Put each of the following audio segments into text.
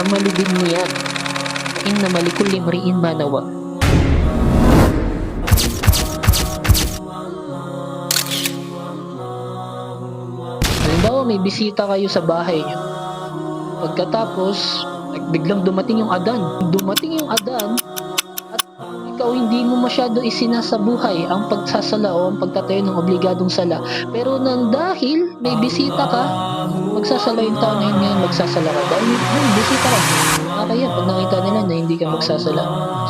amalu binniyat wa innama likulli imri'in ma nawa. Halimbawa, may bisita kayo sa bahay niyo. Pagkatapos, biglang dumating yung adan. Dumating yung adan at ikaw hindi mo masyado isinasabuhay ang pagsasala o ang pagtatayo ng obligadong sala. Pero nang dahil may bisita ka, magsasala yung tao na yun ngayon, magsasala ka. Dahil may bisita ka. Kaya pag nakita nila na hindi ka magsasala.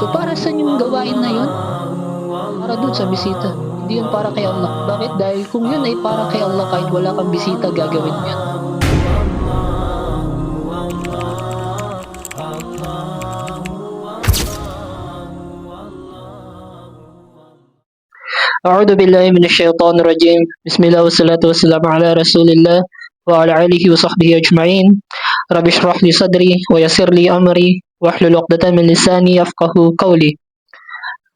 So para saan yung gawain na yun? Para dun sa bisita. Hindi yun para kay Allah. Bakit? Dahil kung yun ay para kay Allah, kahit wala kang bisita, gagawin mo yan. أعوذ بالله من الشيطان الرجيم بسم الله والصلاة والسلام على رسول الله وعلى آله وصحبه أجمعين رب اشرح لي صدري ويسر لي أمري واحلل عقدة من لساني يفقهوا قولي.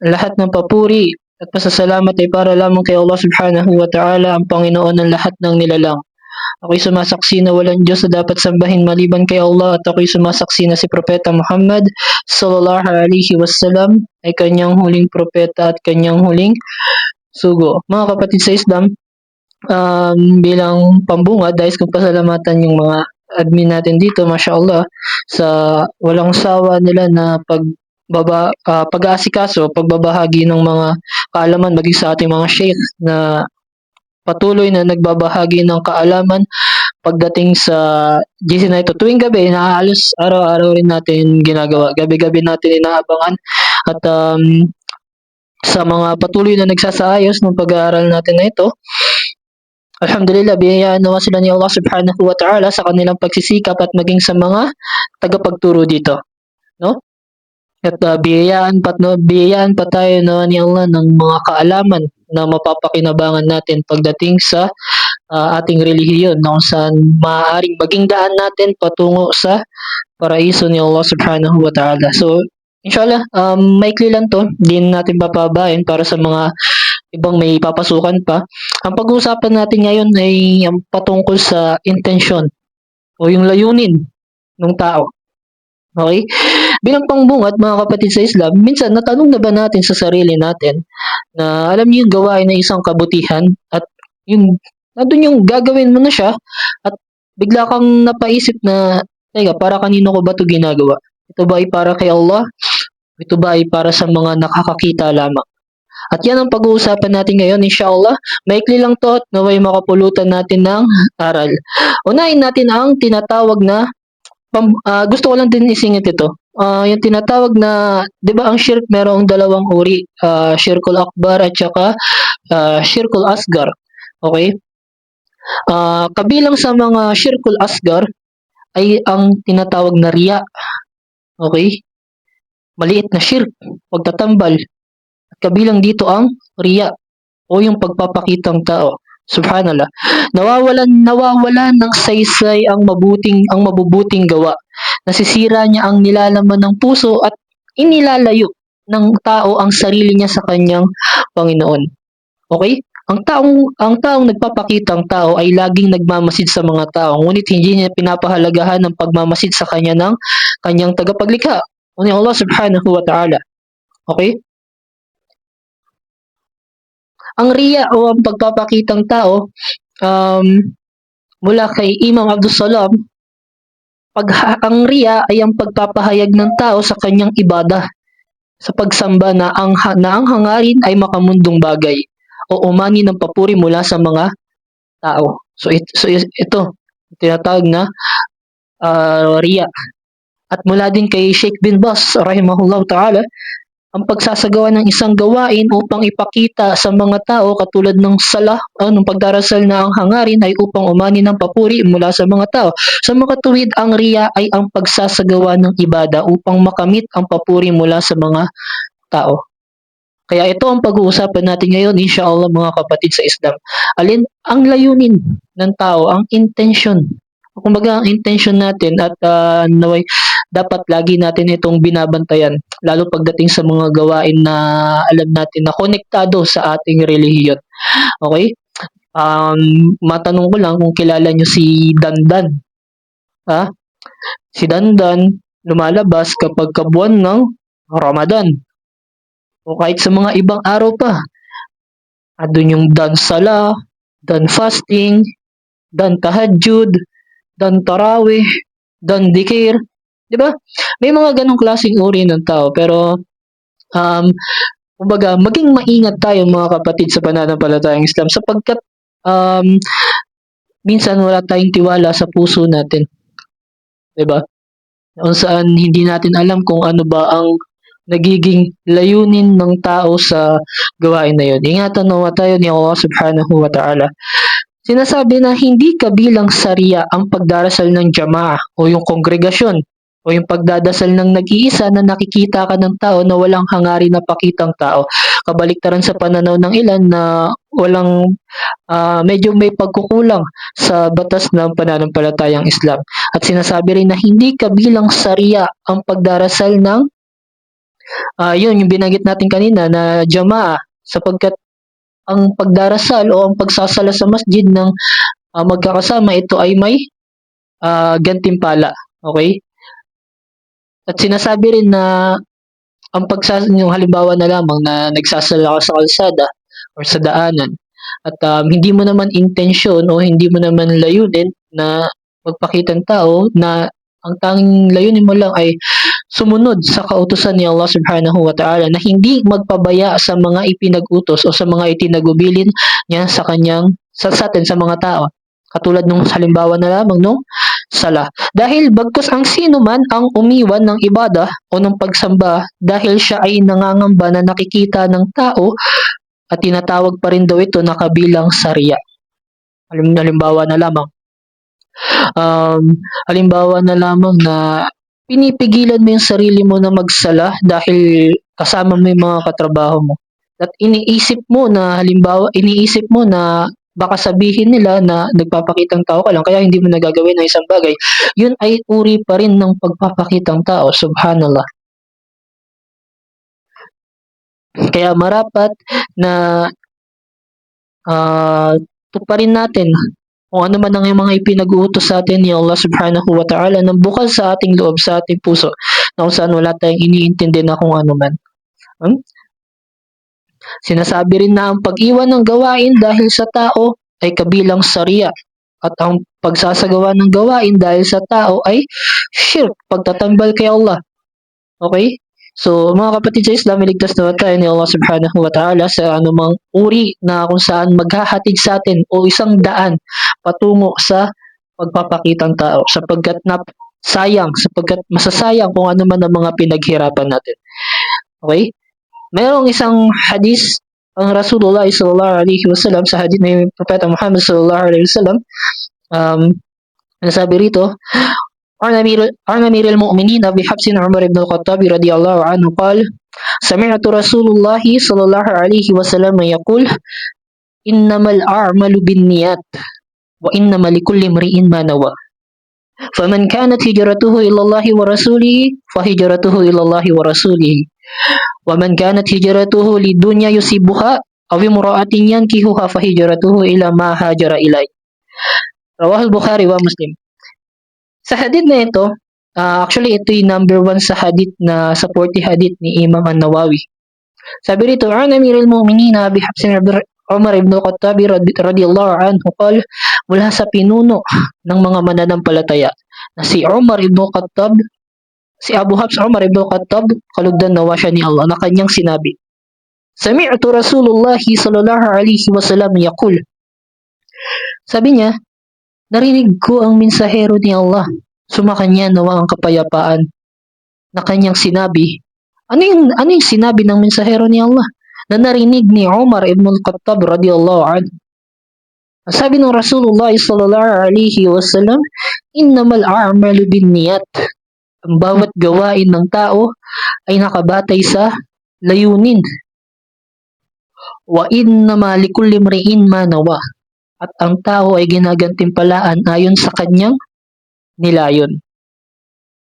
Lahat ng papuri at pasasalamat ay para lamang kay Allah subhanahu wa ta'ala, ang Panginoon ng lahat ng nilalang. Ako'y sumasaksi na walang Diyos na dapat sambahin maliban kay Allah, at ako'y sumasaksi na si Propeta Muhammad sallallahu alaihi wasallam ay kanyang huling propeta at kanyang huling sugo. Mga kapatid sa Islam, bilang pambungad, dahil kong pasalamatan yung mga admin natin dito, mashallah, sa walang sawa nila na pag-aasikaso, pagbabahagi ng mga kaalaman, maging sa ating mga sheikh na patuloy na nagbabahagi ng kaalaman pagdating sa GC na ito. Tuwing gabi, halos araw-araw rin natin ginagawa. Gabi-gabi natin inaabangan at sa mga patuloy na nagsasaayos ng pag-aaral natin na ito, alhamdulillah, biyayaan naman sila ni Allah subhanahu wa ta'ala sa kanilang pagsisikap at maging sa mga tagapagturo dito. No? At biyayaan pa tayo naman ni Allah ng mga kaalaman na mapapakinabangan natin pagdating sa ating relihiyon, na kung saan maaaring maging daan natin patungo sa paraiso ni Allah subhanahu wa ta'ala. So, inshallah, maikli lang to, di natin papabain para sa mga ibang may papasukan pa. Ang pag-uusapan natin ngayon ay patungkol sa intention o yung layunin ng tao. Okay? Bilang pangbungad, mga kapatid sa Islam, minsan natanong na ba natin sa sarili natin na alam niyo yung gawain ng isang kabutihan at yung nandun yung gagawin mo na siya at bigla kang napaisip na, teka, para kanino ko ba ito ginagawa? Ito ba ay para kay Allah? Ito ba ay para sa mga nakakakita lamang? At yan ang pag-uusapan natin ngayon, inshallah. Maikli lang to at naway makapulutan natin ng aral. Unahin natin ang tinatawag na, gusto ko lang din isingit ito. Yung tinatawag na, di ba ang shirk merong dalawang uri, shirkul akbar at saka shirkul asgar. Okay? Kabilang sa mga shirkul asgar ay ang tinatawag na riya. Okay? Maliit na shirk, pagtatambal. At kabilang dito ang riya o yung pagpapakitang tao. Subhanallah. Nawawala ng saysay ang mabubuting gawa. Nasisira niya ang nilalaman ng puso at inilalayo ng tao ang sarili niya sa kanyang Panginoon. Okay? Ang taong nagpapakitang tao ay laging nagmamasid sa mga tao, ngunit hindi niya pinapahalagahan ng pagmamasid sa kanya ng kanyang tagapaglikha, o ni Allah subhanahu wa ta'ala. Okay? Ang riya o ang pagpapakitang tao, mula kay Imam Abdul Salam, ang riya ay ang pagpapahayag ng tao sa kanyang ibadah, sa pagsamba na ang hangarin ay makamundong bagay o umani ng papuri mula sa mga tao. So ito tinatawag na riya. At mula din kay Sheikh bin Baz rahimahullah ta'ala, ang pagsasagawa ng isang gawain upang ipakita sa mga tao katulad ng salah, ng pagdarasal na ang hangarin ay upang umani ng papuri mula sa mga tao. Sa makatuwid, ang riya ay ang pagsasagawa ng ibada upang makamit ang papuri mula sa mga tao. Kaya ito ang pag-uusapan natin ngayon, inshallah, mga kapatid sa Islam. Alin ang layunin ng tao, ang intention. Kumbaga, ang intention natin at naway dapat lagi natin itong binabantayan, lalo pagdating sa mga gawain na alam natin na konektado sa ating relihiyon. Okay? Matanong ko lang kung kilala nyo si Dandan. Ha? Si Dandan, lumalabas kapag kabuan ng Ramadan o kahit sa mga ibang araw pa. Andun yung dan sala, dan fasting, dan tahajjud, dan tarawih, dan dikir. Di ba? May mga ganong klaseng uri ng tao. Pero, um, kumbaga, maging maingat tayo mga kapatid sa pananampalatayang Islam sapagkat minsan wala tayong tiwala sa puso natin. Di ba? Kung saan hindi natin alam kung ano ba ang nagiging layunin ng tao sa gawain na yun. Ingatan nawa tayo ni Allah subhanahu wa ta'ala. Sinasabi na hindi kabilang sariya ang pagdarasal ng jamaah o yung kongregasyon o yung pagdadasal ng nag-iisa na nakikita ka ng tao na walang hangarin na pakitang tao. Kabaliktaran sa pananaw ng ilan na walang medyo may pagkukulang sa batas ng pananampalatayang Islam. At sinasabi rin na hindi kabilang sariya ang pagdarasal ng yun yung binanggit natin kanina na jamaah sapagkat ang pagdarasal o ang pagsasala sa masjid ng magkakasama ito ay may gantimpala. Okay? At sinasabi rin na ang yung halimbawa na lamang na nagsasala ka sa kalsada or sa daanan at hindi mo naman intensyon o hindi mo naman layunin na magpakitang tao na ang tanging layunin mo lang ay sumunod sa kautusan ni Allah subhanahu wa ta'ala na hindi magpabaya sa mga ipinag-utos o sa mga itinagubilin niya sa kanyang sa atin sa mga tao. Katulad nung halimbawa na lamang no sala. Dahil bagkus ang sino man ang umiwan ng ibada o ng pagsamba dahil siya ay nangangamba na nakikita ng tao at tinatawag pa rin daw ito na kabilang sariya. Halimbawa na lamang halimbawa na lamang na pinipigilan mo yung sarili mo na magsala dahil kasama mo yung mga katrabaho mo. At iniisip mo na baka sabihin nila na nagpapakitang tao ka lang kaya hindi mo nagagawin ng isang bagay. Yun ay uri pa rin ng pagpapakitang tao. Subhanallah. Kaya marapat na tuparin natin kung ano man ang mga ipinag-uutos sa atin ni Allah subhanahu wa ta'ala nang bukas sa ating loob, sa ating puso, na kung saan wala tayong iniintindi na kung ano man. Sinasabi rin na ang pag-iwan ng gawain dahil sa tao ay kabilang sariya at ang pagsasagawa ng gawain dahil sa tao ay shirk, pagtatambal kay Allah. Okay? So, mga kapatid sa Islam, iligtas na tayo ni Allah subhanahu wa ta'ala sa anumang uri na kung saan maghahatid sa atin o isang daan patungo sa pagpapakitang tao sapagkat sapagkat masasayang kung ano man ang mga pinaghirapan natin. Okay? Mayroong isang hadis ang Rasulullah sallallahu alaihi wasallam sa hadith ni Propeta Muhammad sallallahu alaihi wasallam nasabi rito عن أمير المؤمنين أبي حفص عمر بن الخطاب رضي الله عنه قال سمعت رسول الله صلى الله عليه وسلم يقول إنما الأعمال بالنيات وإنما لكل امرئ ما نوى فمن كانت هجرته إلى الله ورسوله فهجرته إلى الله ورسوله ومن كانت هجرته لدنيا يصيبها أو امرأة ينكحها فهجرته إلى ما هاجر إليه رواه البخاري ومسلم. Sa hadith na ito, actually ito yung number 1 sa hadith na sa 40 hadith ni Imam An-Nawawi. Sabi rito, "An Amirul Mu'minin Abi Hafs Umar ibn al-Khattab radiyallahu anhu qala mula sa pinuno ng mga mananampalataya na si Umar ibn al-Khattab, si Abu Hafs Umar ibn al-Khattab, kalugdan nawa siya ni Allah, na kanyang sinabi, Sami'tu Rasulullah sallallahu alaihi wasallam yaqul. Sabi niya, narinig ko ang mensahero ni Allah, sumakanya nawa ang kapayapaan, na kanyang sinabi. Ano yung sinabi ng mensahero ni Allah? Na narinig ni Umar ibn al-Khattab radiyallahu anhu. Sabi ng Rasulullah sallallahu alaihi wasallam, innamal a'malu binniyat. Ang bawat gawain ng tao ay nakabatay sa layunin. Wa innama likulli imri'in ma nawa. At ang tao ay ginagantimpalaan ayon sa kanyang nilayon.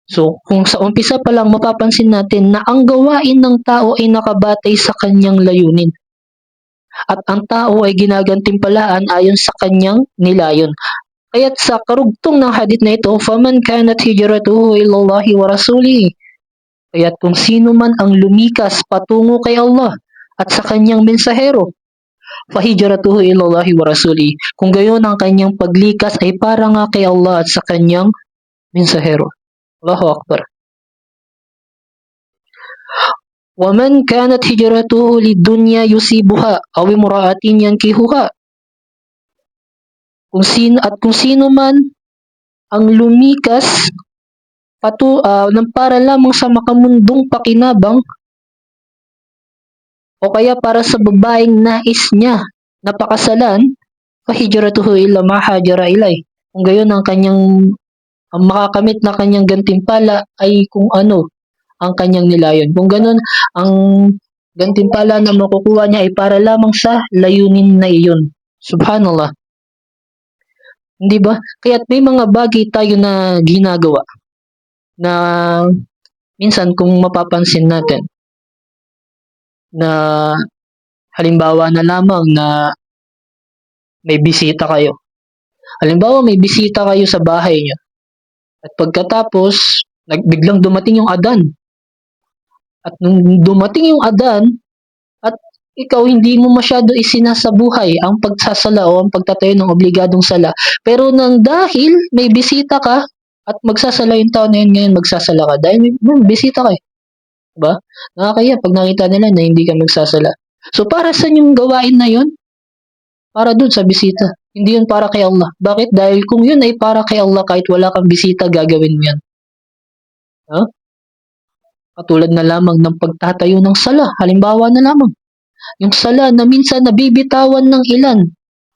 So, kung sa umpisa pa lang mapapansin natin na ang gawain ng tao ay nakabatay sa kanyang layunin. At ang tao ay ginagantimpalaan ayon sa kanyang nilayon. Kaya't sa karugtong ng hadith na ito, faman kanat hijratuhu ilallahi wa rasulihi. Kaya't kung sino man ang lumikas patungo kay Allah at sa kanyang mensahero, fahijratuhu ilallahi wa rasulihi. Kung gayon ang kanyang paglikas ay para nga kay Allah at sa kanyang mensahero. Allahu Akbar. وَمَنْ كَانَتْ هِجْرَتُهُ لِلدُّنْيَا يُصِيبُهَا أَوْ امْرَأَةٍ يَنْكِحُهَا. Kung sino man ang lumikas ng para lamang sa makamundong pakinabang o kaya para sa babaeng nais niya na pakasalan, fahijratuhu ila ma hajara ilay. Kung gayon ang makakamit na kanyang gantimpala ay kung ano ang kanyang nilayon. Kung ganon, ang gantimpala na makukuha niya ay para lamang sa layunin na iyon. Subhanallah. Hindi ba? Kaya't may mga bagay tayo na ginagawa na minsan kung mapapansin natin na halimbawa na lamang na may bisita kayo. Halimbawa may bisita kayo sa bahay niyo. At pagkatapos, biglang dumating yung adan. At nung dumating yung adan, at ikaw hindi mo masyado isinasabuhay ang pagsasala o ang pagtatayo ng obligadong sala. Pero nang dahil may bisita ka at magsasala yung tao na yun ngayon, magsasala ka. Dahil may bisita ka eh. Diba? Nakakaya pag nakita nila na hindi ka magsasala. So para saan yung gawain na yun? Para dun sa bisita. Hindi yun para kay Allah. Bakit? Dahil kung yun ay para kay Allah, kahit wala kang bisita, gagawin mo yan. Huh? Katulad na lamang ng pagtatayo ng sala. Halimbawa na lamang. Yung sala na minsan nabibitawan ng ilan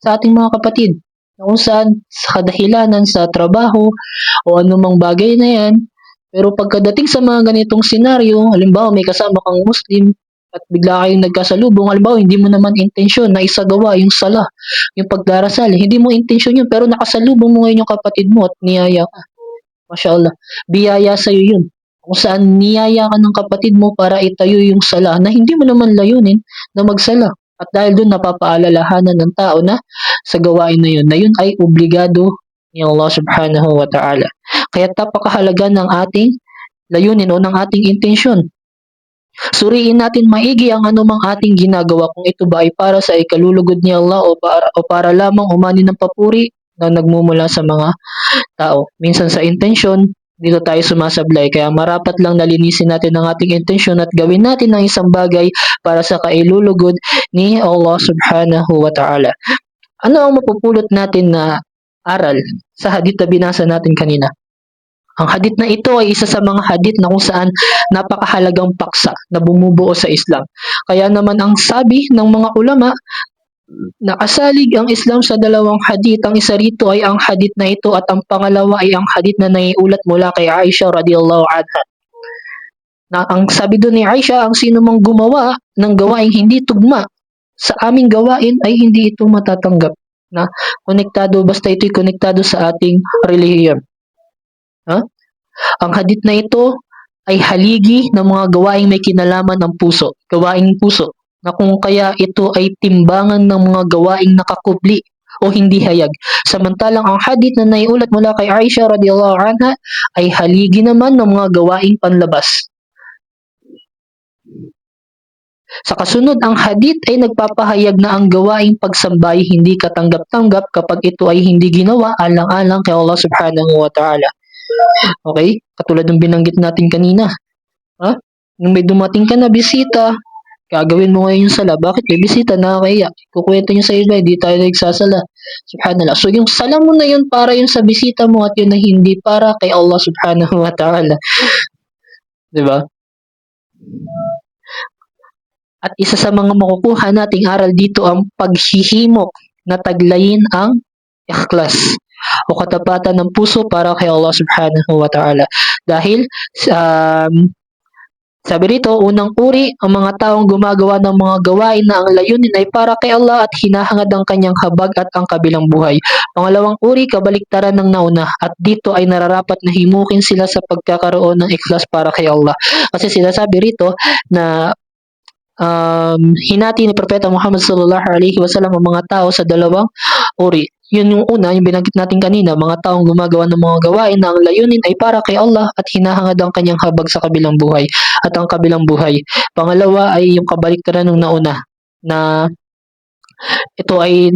sa ating mga kapatid. Na kung saan sa kadahilanan sa trabaho o anumang bagay na yan. Pero pagkadating sa mga ganitong senaryo, halimbawa may kasama kang Muslim, at bigla kayong nagkasalubong, halimbawa hindi mo naman intensyon na isagawa yung sala, yung pagdarasal, hindi mo intensyon yun, pero nakasalubong mo ngayon yung kapatid mo at niyaya ka. Masya Allah, biyaya sa'yo yun. Kung saan niyaya ka ng kapatid mo para itayo yung sala na hindi mo naman layunin na magsala. At dahil doon napapaalalahanan ng tao na sa gawain na yun ay obligado ni Allah subhanahu wa ta'ala. Kaya napakahalaga ng ating layunin o ng ating intensyon. Suriin natin maigi ang anumang ating ginagawa kung ito ba ay para sa ikalulugod ni Allah o para lamang umani ng papuri na nagmumula sa mga tao. Minsan sa intensyon, dito tayo sumasablay. Kaya marapat lang nalinisin natin ang ating intensyon at gawin natin ang isang bagay para sa kailulugod ni Allah subhanahu wa ta'ala. Ano ang mapupulot natin na aral sa hadith na binasa natin kanina? Ang hadith na ito ay isa sa mga hadith na kung saan napakahalagang paksa na bumubuo sa Islam. Kaya naman ang sabi ng mga ulama, nakasalig ang Islam sa dalawang hadith. Ang isa rito ay ang hadith na ito at ang pangalawa ay ang hadith na naiulat mula kay Aisha radhiyallahu anha. Na ang sabi doon ni Aisha, ang sino mang gumawa ng gawaing hindi tugma sa aming gawain ay hindi ito matatanggap. Na konektado, basta ito'y konektado sa ating relihiyon. Ang hadith na ito ay haligi ng mga gawaing may kinalaman ng puso, gawaing puso, na kung kaya ito ay timbangan ng mga gawaing nakakubli o hindi hayag. Samantalang ang hadith na naiulat mula kay Aisha radhiyallahu anha ay haligi naman ng mga gawaing panlabas. Sa kasunod, ang hadith ay nagpapahayag na ang gawaing pagsambay hindi katanggap-tanggap kapag ito ay hindi ginawa alang-alang kay Allah subhanahu wa ta'ala. Okay? Katulad ng binanggit natin kanina. Nung may dumating ka na bisita, gagawin mo ngayon yung sala. Bakit? May bisita, nakakaya. Kukwento niyo sa iba, hindi tayo nagsasala. Subhanallah. So yung sala mo na yun para yun sa bisita mo at yun na hindi para kay Allah subhanahu wa ta'ala. Diba? At isa sa mga makukuha nating aral dito ang paghihimok na taglayin ang ikhlas o katapatan ng puso para kay Allah subhanahu wa ta'ala. Dahil sabi rito, unang uri ang mga taong gumagawa ng mga gawain na ang layunin ay para kay Allah at hinahangad ang kanyang habag at ang kabilang buhay. Pangalawang uri, kabaliktaran ng nauna at dito ay nararapat na himukin sila sa pagkakaroon ng ikhlas para kay Allah. Kasi sinasabi rito na hinati ni Propeta Muhammad sallallahu alaihi wasallam ang mga tao sa dalawang uri. Yun yung una, yung binanggit natin kanina, mga taong gumagawa ng mga gawain na ang layunin ay para kay Allah at hinahangad ang kanyang habag sa kabilang buhay at ang kabilang buhay. Pangalawa ay yung kabaliktaran ng nauna, na ito ay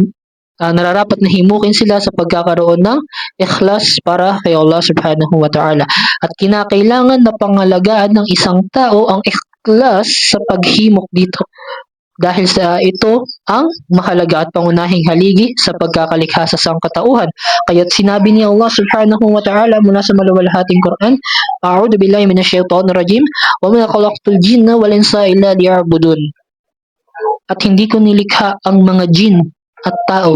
nararapat na himukin sila sa pagkakaroon ng ikhlas para kay Allah subhanahu wa ta'ala. At kinakailangan na pangalagaan ng isang tao ang ikhlas sa paghimok dito. Dahil sa ito ang mahalaga at pangunahing haligi sa pagkakalikha sa sangkatauhan. Kaya't sinabi ni Allah subhanahu wa ta'ala mula sa maluwalhating Quran, A'udhu billahi minasyaitonir rajim, wa ma khalaqtul jinna wal insa illa liya'budun. At hindi ko nilikha ang mga jin at tao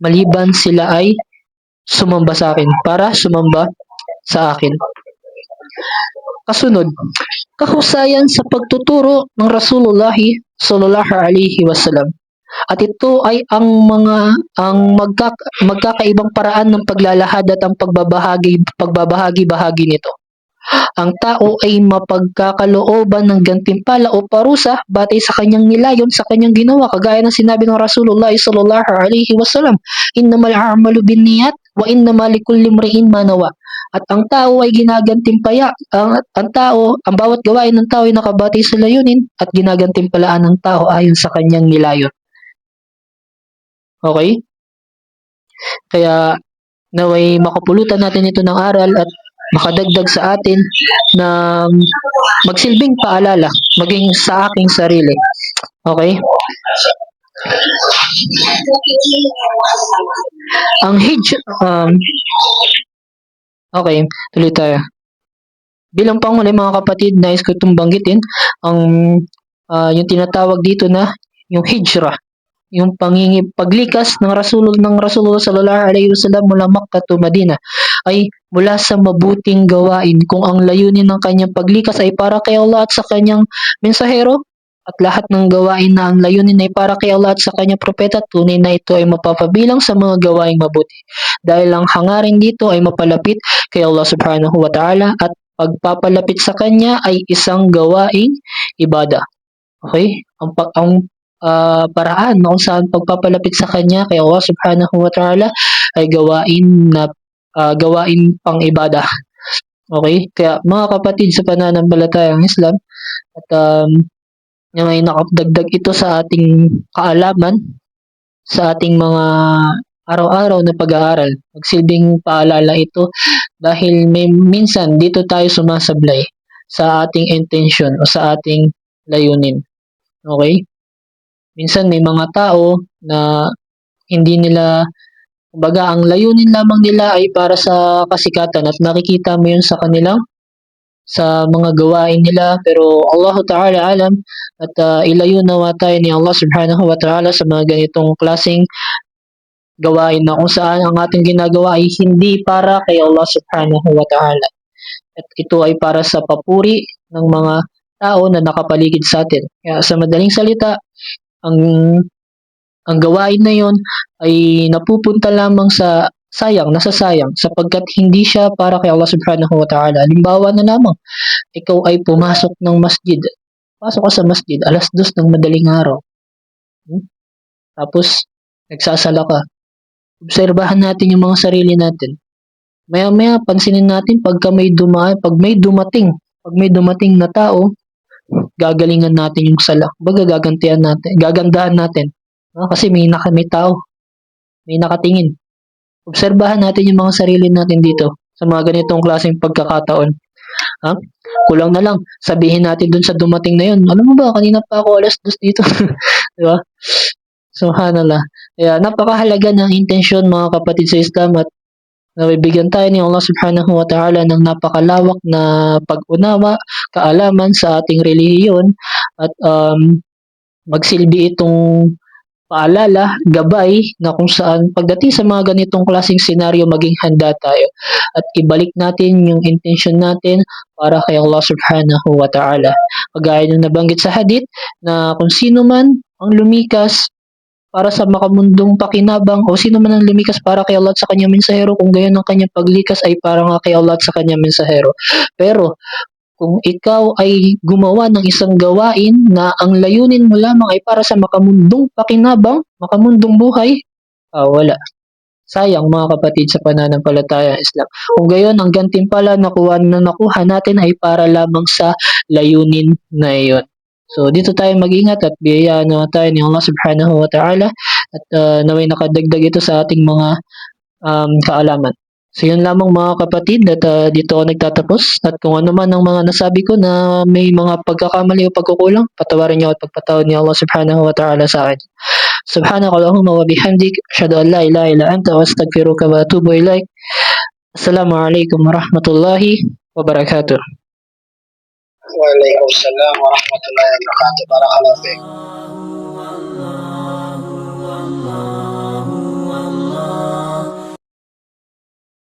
maliban sila ay sumamba sa akin, para sumamba sa akin. Kasunod, kahusayan sa pagtuturo ng Rasulullah sallallahu alaihi wasallam. At ito ay magkakaibang paraan ng paglalahad at ang pagbabahagi-bahagi nito. Ang tao ay mapagkakalooban ng gantimpala o parusa batay sa kanyang nilayon sa kanyang ginawa, kagaya ng sinabi ng Rasulullah sallallahu alaihi wasallam, innamal a'malu binniyat wa innamal likulli imri'in ma nawa. At ang tao ay ginagantimpala, ang bawat gawain ng tao ay nakabatay sa layunin at ginagantimpalaan ng tao ayon sa kanyang nilayon. Okay? Kaya naway makapulutan natin ito ng aral at makadagdag sa atin na magsilbing paalala maging sa aking sarili. Okay? Ang okay, tuloy tayo. Bilang panghuli mga kapatid, nais ko itong banggitin ang yung tinatawag dito na yung hijrah, yung paglikas ng Rasulullah sallallahu alaihi wasallam mula Makkah to Madina ay mula sa mabuting gawain. Kung ang layunin ng kanyang paglikas ay para kay Allah at sa kanyang mensahero, at lahat ng gawain na ang layunin ay para kay Allah at sa kanyang propeta, tunay na ito ay mapapabilang sa mga gawaing mabuti. Dahil ang hangarin dito ay mapalapit kay Allah subhanahu wa ta'ala at pagpapalapit sa kanya ay isang gawaing ibada. Okay? Ang paraan na kung saan pagpapalapit sa kanya kay Allah subhanahu wa ta'ala ay gawain pang ibada. Okay? Kaya mga kapatid sa pananampalatayang Islam, at may nakadagdag ito sa ating kaalaman, sa ating mga araw-araw na pag-aaral. Magsilbing paalala ito dahil minsan dito tayo sumasablay sa ating intention o sa ating layunin. Okay? Minsan may mga tao na hindi nila, kumbaga ang layunin lamang nila ay para sa kasikatan at nakikita mo yun sa kanilang sa mga gawain nila, pero Allah Ta'ala alam at ilayo nawa tayo ni Allah Subhanahu wa Ta'ala sa mga ganitong klaseng gawain na kung saan ang ating ginagawa ay hindi para kay Allah Subhanahu wa Ta'ala. At ito ay para sa papuri ng mga tao na nakapaligid sa atin. Kaya sa madaling salita, ang gawain na yon ay napupunta lamang sa nasasayang sapagkat hindi siya para kay Allah Subhanahu wa Ta'ala. Halimbawa na lamang, ikaw ay pumasok ng masjid. Pasok ka sa masjid, 2:00 ng madaling araw. Tapos, nagsasala ka. Obserbahan natin yung mga sarili natin. Maya-maya, pansinin natin pag may dumating na tao, gagalingan natin yung sala. Gagandahan natin. Kasi may tao, may nakatingin. Obserbahan natin yung mga sarili natin dito sa mga ganitong klaseng pagkakataon. Kulang na lang, sabihin natin dun sa dumating na yun, alam mo ba, kanina pa ako 2:00 dito. Diba? Subhanallah. Kaya napakahalaga ng intensyon mga kapatid sa Islam at nabibigyan tayo ni Allah Subhanahu wa Ta'ala ng napakalawak na pag-unawa, kaalaman sa ating relihiyon at magsilbi itong paalala, gabay na kung saan pagdating sa mga ganitong klaseng senaryo maging handa tayo at ibalik natin yung intention natin para kay Allah Subhanahu wa Ta'ala. Kagaya ng nabanggit sa hadith na kung sino man ang lumikas para sa makamundong pakinabang o sino man ang lumikas para kay Allah at sa kanyang mensahero, kung gayon ang kanyang paglikas ay para nga kay Allah at sa kanyang mensahero. Pero kung ikaw ay gumawa ng isang gawain na ang layunin mo lamang ay para sa makamundong pakinabang, makamundong buhay, wala. sayang mga kapatid sa pananampalatayang Islam. Kung gayon, ang gantimpala na nakuha natin ay para lamang sa layunin na iyon. So dito tayo mag-ingat at biyayaan naman tayo ni Allah Subhanahu wa Ta'ala at naway nakadagdag ito sa ating mga kaalaman. So yun lamang mga kapatid at dito ako nagtatapos at kung ano man ang mga nasabi ko na may mga pagkakamali o pagkukulang, patawarin niyo at pagpatawad ni Allah Subhanahu wa Ta'ala sa akin. Subhanaka Allahumma wa bihamdik, asyhadu an la ilaha illa anta wa astaghfiruka wa atubu ilaik. Assalamualaikum warahmatullahi wabarakatuh. Waalaikumsalam warahmatullahi wabarakatuh. Barakallahu fiik.